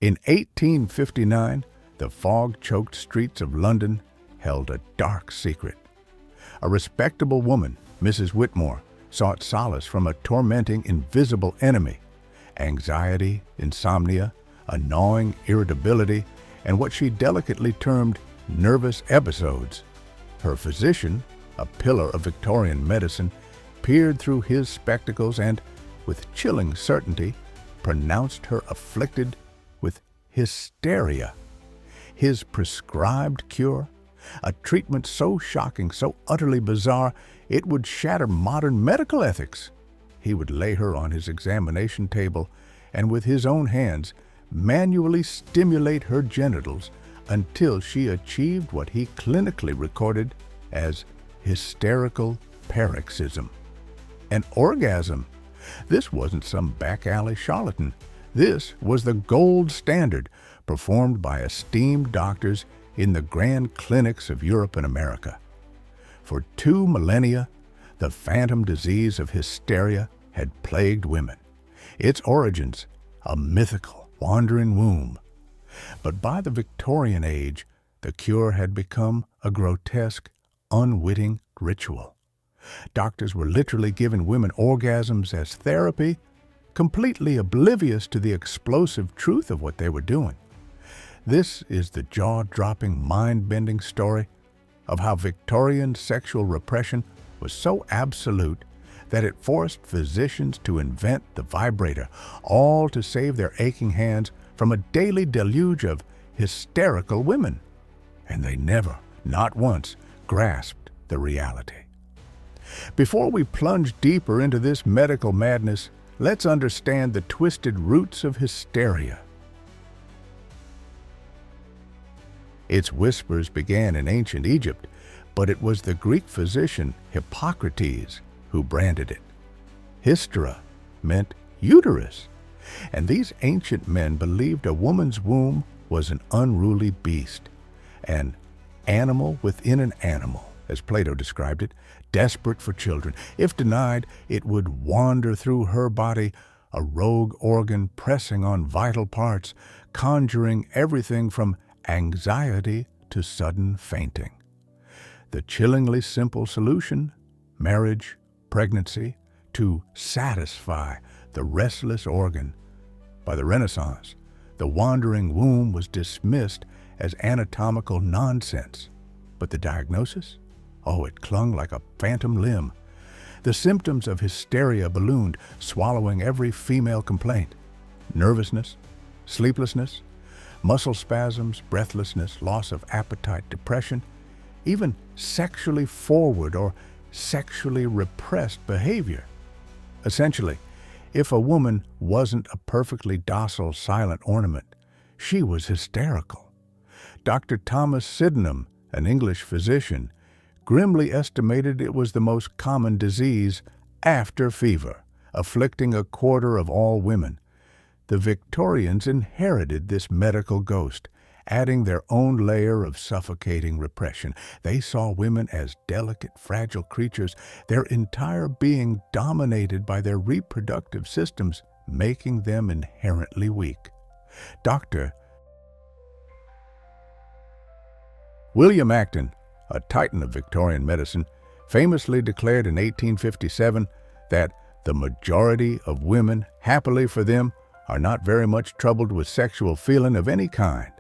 In 1859, the fog-choked streets of London held a dark secret. A respectable woman, Mrs. Whitmore, sought solace from a tormenting invisible enemy: anxiety, insomnia, a gnawing irritability, and what she delicately termed nervous episodes. Her physician, a pillar of Victorian medicine, peered through his spectacles and, with chilling certainty, pronounced her afflicted with hysteria. His prescribed cure? A treatment so shocking, so utterly bizarre, it would shatter modern medical ethics. He would lay her on his examination table and with his own hands manually stimulate her genitals until she achieved what he clinically recorded as hysterical paroxysm. An orgasm. This wasn't some back-alley charlatan. This was the gold standard, performed by esteemed doctors in the grand clinics of Europe and America. For 2 millennia, the phantom disease of hysteria had plagued women. Its origins, a mythical, wandering womb. But by the Victorian age, the cure had become a grotesque, unwitting ritual. Doctors were literally giving women orgasms as therapy, completely oblivious to the explosive truth of what they were doing. This is the jaw-dropping, mind-bending story of how Victorian sexual repression was so absolute that it forced physicians to invent the vibrator, all to save their aching hands from a daily deluge of hysterical women. And they never, not once, grasped the reality. Before we plunge deeper into this medical madness, let's understand the twisted roots of hysteria. Its whispers began in ancient Egypt, but it was the Greek physician Hippocrates who branded it. Hystera meant uterus, and these ancient men believed a woman's womb was an unruly beast, an animal within an animal, as Plato described it, desperate for children. If denied, it would wander through her body, a rogue organ pressing on vital parts, conjuring everything from anxiety to sudden fainting. The chillingly simple solution: marriage, pregnancy, to satisfy the restless organ. By the Renaissance, the wandering womb was dismissed as anatomical nonsense. But the diagnosis? Oh, it clung like a phantom limb. The symptoms of hysteria ballooned, swallowing every female complaint: nervousness, sleeplessness, muscle spasms, breathlessness, loss of appetite, depression, even sexually forward or sexually repressed behavior. Essentially, if a woman wasn't a perfectly docile, silent ornament, she was hysterical. Dr. Thomas Sydenham, an English physician, grimly estimated it was the most common disease after fever, afflicting 1/4 of all women. The Victorians inherited this medical ghost, adding their own layer of suffocating repression. They saw women as delicate, fragile creatures, their entire being dominated by their reproductive systems, making them inherently weak. Dr. William Acton, a titan of Victorian medicine, famously declared in 1857 that the majority of women, happily for them, are not very much troubled with sexual feeling of any kind.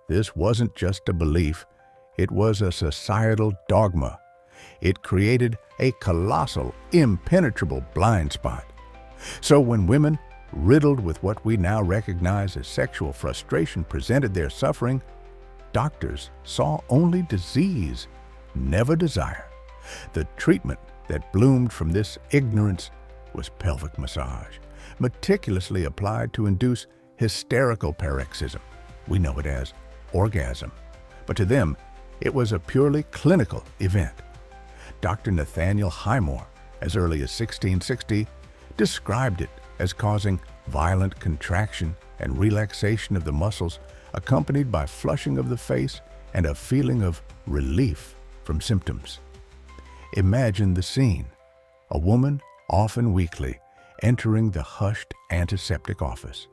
This wasn't just a belief, it was a societal dogma. It created a colossal, impenetrable blind spot. So when women, riddled with what we now recognize as sexual frustration, presented their suffering, doctors saw only disease, never desire. The treatment that bloomed from this ignorance was pelvic massage, meticulously applied to induce hysterical paroxysm. We know it as orgasm, but to them, it was a purely clinical event. Dr. Nathaniel Highmore, as early as 1660, described it as causing violent contraction and relaxation of the muscles, accompanied by flushing of the face and a feeling of relief from symptoms. Imagine the scene: a woman, often weakly, entering the hushed antiseptic office.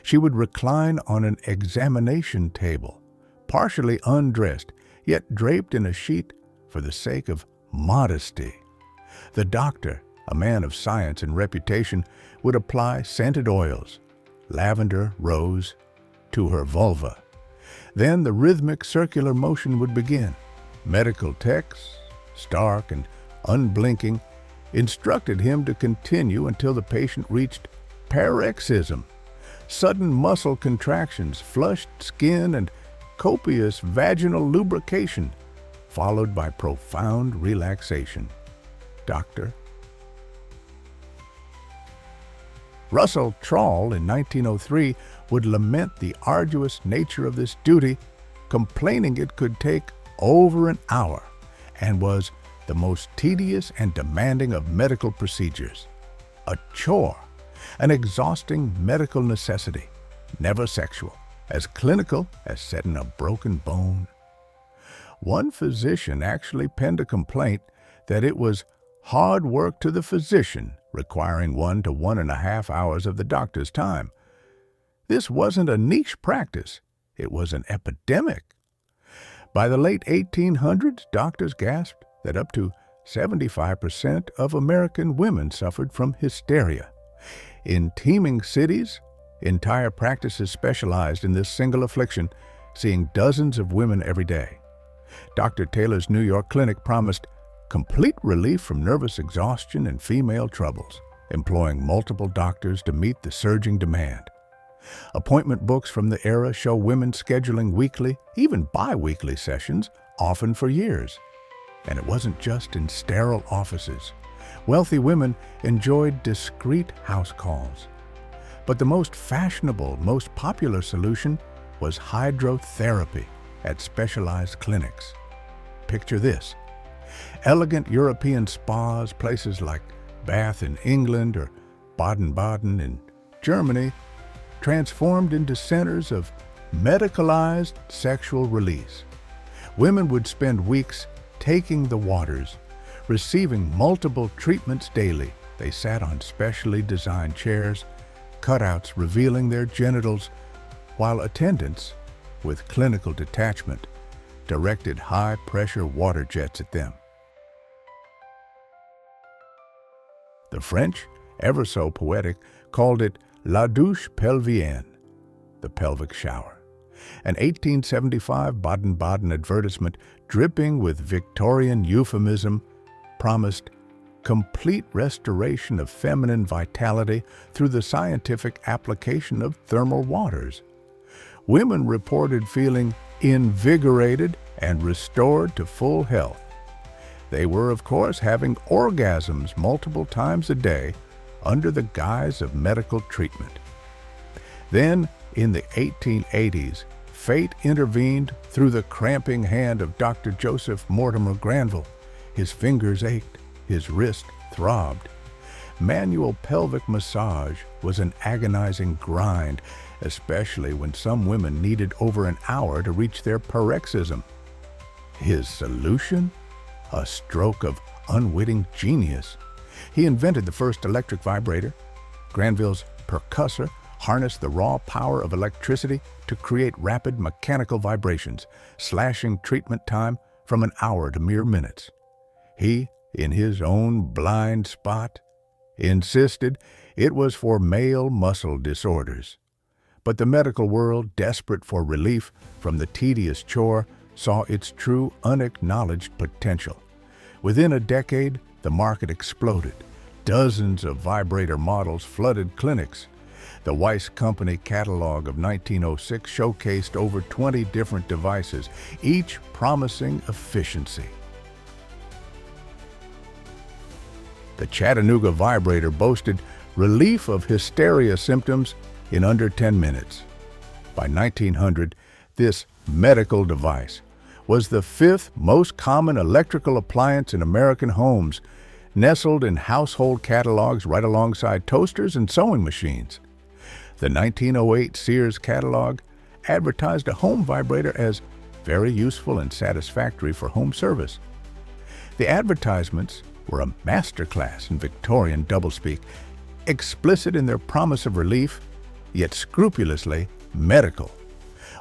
She would recline on an examination table, partially undressed, yet draped in a sheet for the sake of modesty. The doctor, a man of science and reputation, would apply scented oils, lavender, rose, to her vulva. Then the rhythmic circular motion would begin. Medical texts, stark and unblinking, instructed him to continue until the patient reached paroxysm, sudden muscle contractions, flushed skin, and copious vaginal lubrication, followed by profound relaxation. Dr. Russell Troll in 1903 would lament the arduous nature of this duty, complaining it could take over an hour and was the most tedious and demanding of medical procedures. A chore, an exhausting medical necessity, never sexual, as clinical as setting a broken bone. One physician actually penned a complaint that it was hard work to the physician, requiring 1 to 1.5 hours of the doctor's time. This wasn't a niche practice, it was an epidemic. By the late 1800s, doctors gasped that up to 75% of American women suffered from hysteria. In teeming cities, entire practices specialized in this single affliction, seeing dozens of women every day. Dr. Taylor's New York clinic promised complete relief from nervous exhaustion and female troubles, employing multiple doctors to meet the surging demand. Appointment books from the era show women scheduling weekly, even bi-weekly sessions, often for years. And it wasn't just in sterile offices. Wealthy women enjoyed discreet house calls. But the most fashionable, most popular solution was hydrotherapy at specialized clinics. Picture this: elegant European spas, places like Bath in England or Baden-Baden in Germany, transformed into centers of medicalized sexual release. Women would spend weeks taking the waters, receiving multiple treatments daily. They sat on specially designed chairs, cutouts revealing their genitals, while attendants, with clinical detachment, directed high-pressure water jets at them. The French, ever so poetic, called it la douche pelvienne, the pelvic shower. An 1875 Baden-Baden advertisement, dripping with Victorian euphemism, promised complete restoration of feminine vitality through the scientific application of thermal waters. Women reported feeling invigorated and restored to full health. They were, of course, having orgasms multiple times a day under the guise of medical treatment. Then, in the 1880s, fate intervened through the cramping hand of Dr. Joseph Mortimer Granville. His fingers ached, his wrist throbbed. Manual pelvic massage was an agonizing grind, especially when some women needed over an hour to reach their paroxysm. His solution? A stroke of unwitting genius. He invented the first electric vibrator. Granville's percussor harnessed the raw power of electricity to create rapid mechanical vibrations, slashing treatment time from an hour to mere minutes. He, in his own blind spot, insisted it was for male muscle disorders. But the medical world, desperate for relief from the tedious chore, saw its true unacknowledged potential. Within a decade, the market exploded. Dozens of vibrator models flooded clinics. The Weiss Company catalog of 1906 showcased over 20 different devices, each promising efficiency. The Chattanooga vibrator boasted relief of hysteria symptoms in under 10 minutes. By 1900, this medical device was the 5th most common electrical appliance in American homes, nestled in household catalogs right alongside toasters and sewing machines. The 1908 Sears catalog advertised a home vibrator as very useful and satisfactory for home service. The advertisements were a masterclass in Victorian doublespeak, explicit in their promise of relief, yet scrupulously medical.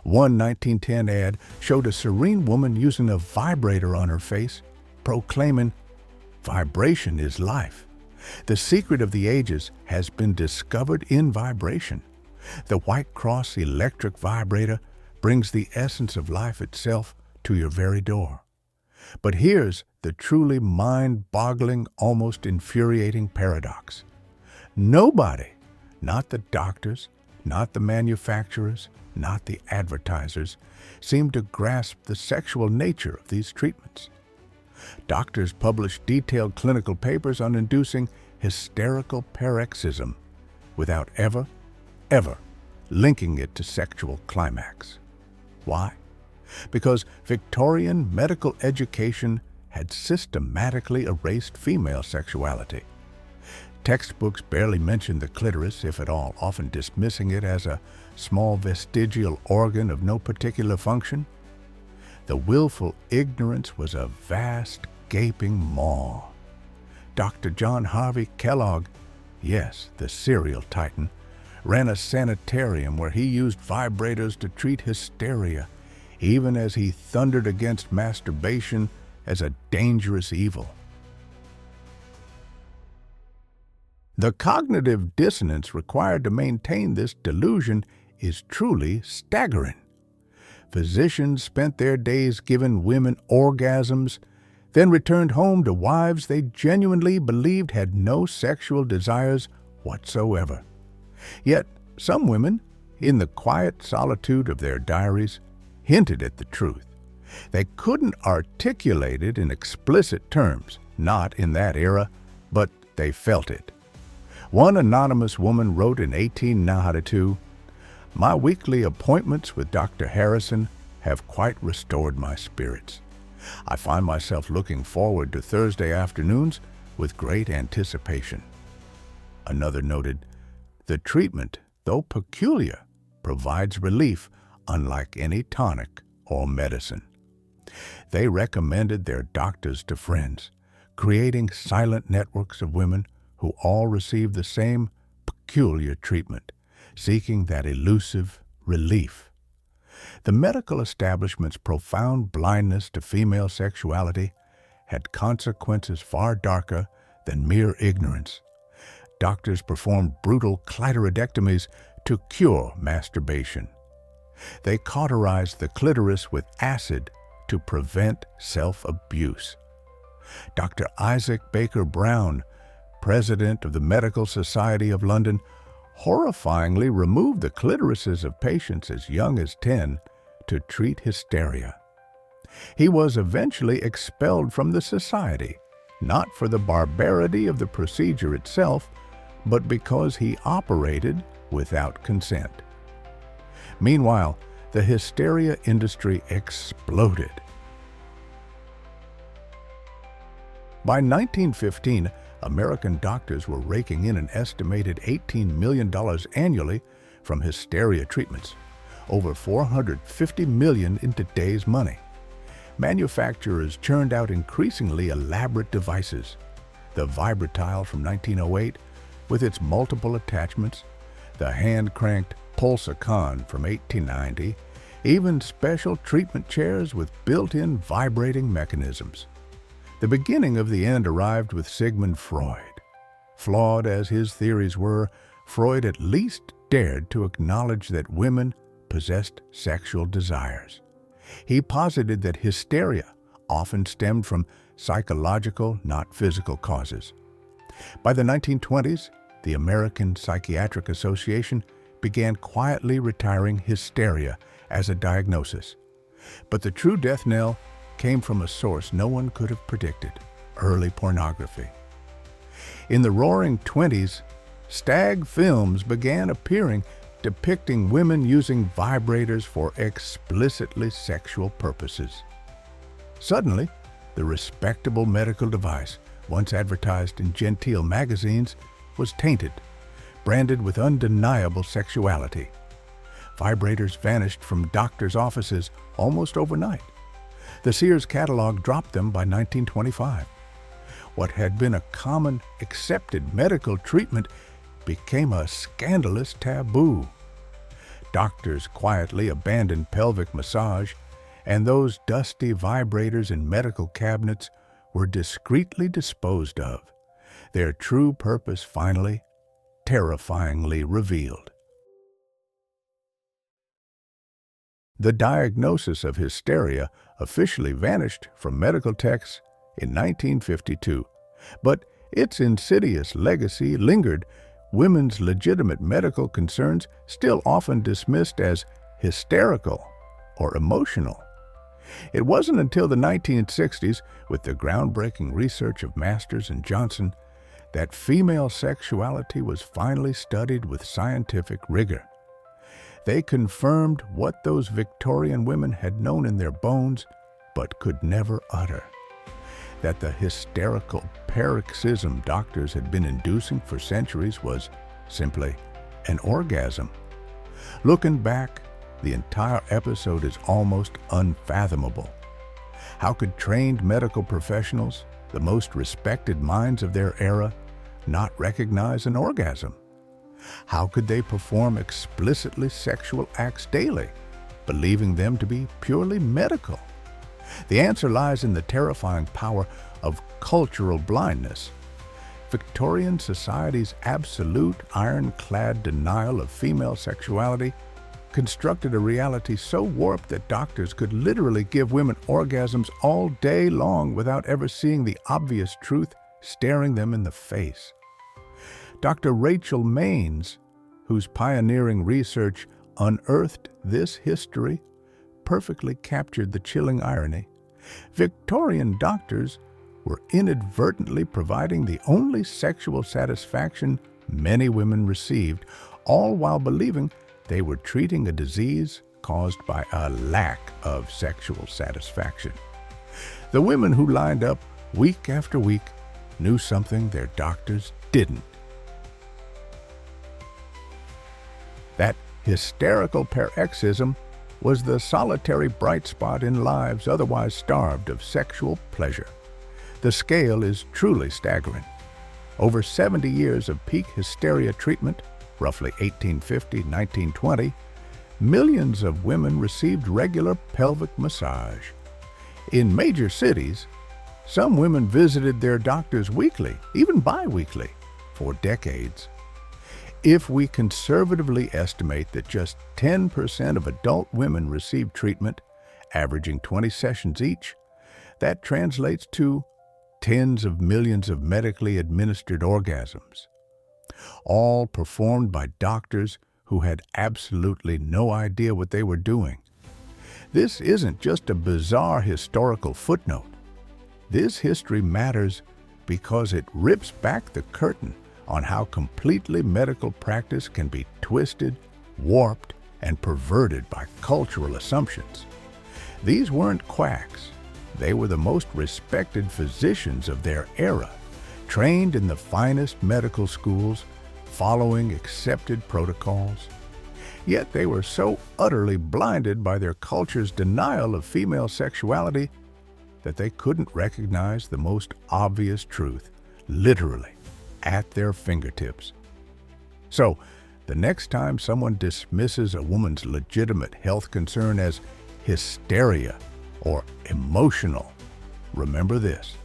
One 1910 ad showed a serene woman using a vibrator on her face, proclaiming, "Vibration is life. The secret of the ages has been discovered in vibration. The White Cross electric vibrator brings the essence of life itself to your very door." But here's the truly mind-boggling, almost infuriating paradox. Nobody, not the doctors, not the manufacturers, not the advertisers, seem to grasp the sexual nature of these treatments. Doctors publish detailed clinical papers on inducing hysterical paroxysm without ever linking it to sexual climax. Why? Because Victorian medical education had systematically erased female sexuality. Textbooks barely mention the clitoris, if at all, often dismissing it as a small vestigial organ of no particular function. The willful ignorance was a vast, gaping maw. Dr. John Harvey Kellogg, yes, the cereal titan, ran a sanitarium where he used vibrators to treat hysteria, even as he thundered against masturbation as a dangerous evil. The cognitive dissonance required to maintain this delusion is truly staggering. Physicians spent their days giving women orgasms, then returned home to wives they genuinely believed had no sexual desires whatsoever. Yet some women, in the quiet solitude of their diaries, hinted at the truth. They couldn't articulate it in explicit terms, not in that era, but they felt it. One anonymous woman wrote in 1892, "My weekly appointments with Dr. Harrison have quite restored my spirits. I find myself looking forward to Thursday afternoons with great anticipation." Another noted, "The treatment, though peculiar, provides relief unlike any tonic or medicine." They recommended their doctors to friends, creating silent networks of women who all received the same peculiar treatment, seeking that elusive relief. The medical establishment's profound blindness to female sexuality had consequences far darker than mere ignorance. Doctors performed brutal clitoridectomies to cure masturbation. They cauterized the clitoris with acid to prevent self-abuse. Dr. Isaac Baker Brown, president of the Medical Society of London, horrifyingly removed the clitorises of patients as young as 10 to treat hysteria. He was eventually expelled from the society, not for the barbarity of the procedure itself, but because he operated without consent. Meanwhile, the hysteria industry exploded. By 1915, American doctors were raking in an estimated $18 million annually from hysteria treatments, over $450 million in today's money. Manufacturers churned out increasingly elaborate devices. The vibratile from 1908, with its multiple attachments, the hand-cranked Pulsicon from 1890, even special treatment chairs with built-in vibrating mechanisms. The beginning of the end arrived with Sigmund Freud. Flawed as his theories were, Freud at least dared to acknowledge that women possessed sexual desires. He posited that hysteria often stemmed from psychological, not physical causes. By the 1920s, the American Psychiatric Association began quietly retiring hysteria as a diagnosis. But the true death knell came from a source no one could have predicted: early pornography. In the Roaring '20s, stag films began appearing depicting women using vibrators for explicitly sexual purposes. Suddenly, the respectable medical device, once advertised in genteel magazines, was tainted, branded with undeniable sexuality. Vibrators vanished from doctors' offices almost overnight. The Sears catalog dropped them by 1925. What had been a common, accepted medical treatment became a scandalous taboo, doctors quietly abandoned pelvic massage, and those dusty vibrators in medical cabinets were discreetly disposed of, their true purpose finally, terrifyingly revealed. The diagnosis of hysteria officially vanished from medical texts in 1952, but its insidious legacy lingered, women's legitimate medical concerns still often dismissed as hysterical or emotional. It wasn't until the 1960s, with the groundbreaking research of Masters and Johnson, that female sexuality was finally studied with scientific rigor. They confirmed what those Victorian women had known in their bones but could never utter: that the hysterical paroxysm doctors had been inducing for centuries was simply an orgasm. Looking back, the entire episode is almost unfathomable. How could trained medical professionals, the most respected minds of their era, not recognize an orgasm? How could they perform explicitly sexual acts daily, believing them to be purely medical? The answer lies in the terrifying power of cultural blindness. Victorian society's absolute ironclad denial of female sexuality constructed a reality so warped that doctors could literally give women orgasms all day long without ever seeing the obvious truth staring them in the face. Dr. Rachel Maines, whose pioneering research unearthed this history, perfectly captured the chilling irony. Victorian doctors were inadvertently providing the only sexual satisfaction many women received, all while believing they were treating a disease caused by a lack of sexual satisfaction. The women who lined up week after week knew something their doctors didn't. That hysterical paroxysm was the solitary bright spot in lives otherwise starved of sexual pleasure. The scale is truly staggering. Over 70 years of peak hysteria treatment, roughly 1850-1920, millions of women received regular pelvic massage. In major cities, some women visited their doctors weekly, even bi-weekly, for decades. If we conservatively estimate that just 10% of adult women receive treatment, averaging 20 sessions each, that translates to tens of millions of medically administered orgasms, all performed by doctors who had absolutely no idea what they were doing. This isn't just a bizarre historical footnote. This history matters because it rips back the curtain on how completely medical practice can be twisted, warped, and perverted by cultural assumptions. These weren't quacks. They were the most respected physicians of their era, trained in the finest medical schools, following accepted protocols. Yet they were so utterly blinded by their culture's denial of female sexuality that they couldn't recognize the most obvious truth, literally, at their fingertips. So, the next time someone dismisses a woman's legitimate health concern as hysteria or emotional, remember this.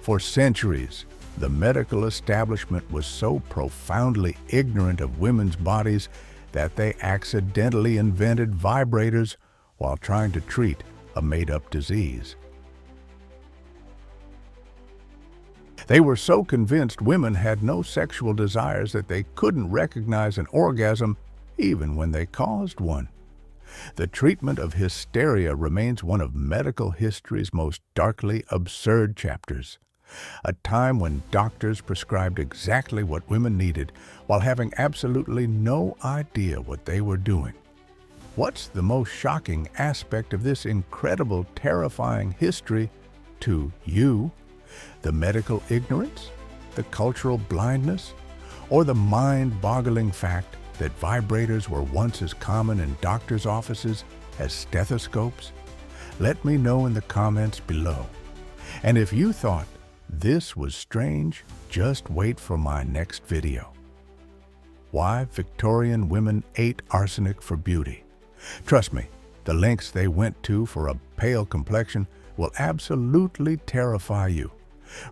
For centuries, the medical establishment was so profoundly ignorant of women's bodies that they accidentally invented vibrators while trying to treat a made-up disease. They were so convinced women had no sexual desires that they couldn't recognize an orgasm even when they caused one. The treatment of hysteria remains one of medical history's most darkly absurd chapters. A time when doctors prescribed exactly what women needed while having absolutely no idea what they were doing. What's the most shocking aspect of this incredible, terrifying history to you? The medical ignorance, the cultural blindness, or the mind-boggling fact that vibrators were once as common in doctors' offices as stethoscopes? Let me know in the comments below. And if you thought this was strange, just wait for my next video. why Victorian women ate arsenic for beauty. Trust me, the lengths they went to for a pale complexion will absolutely terrify you.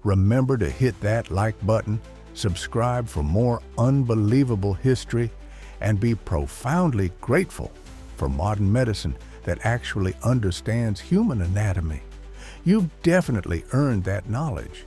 Remember to hit that like button, subscribe for more unbelievable history, and be profoundly grateful for modern medicine that actually understands human anatomy. You've definitely earned that knowledge.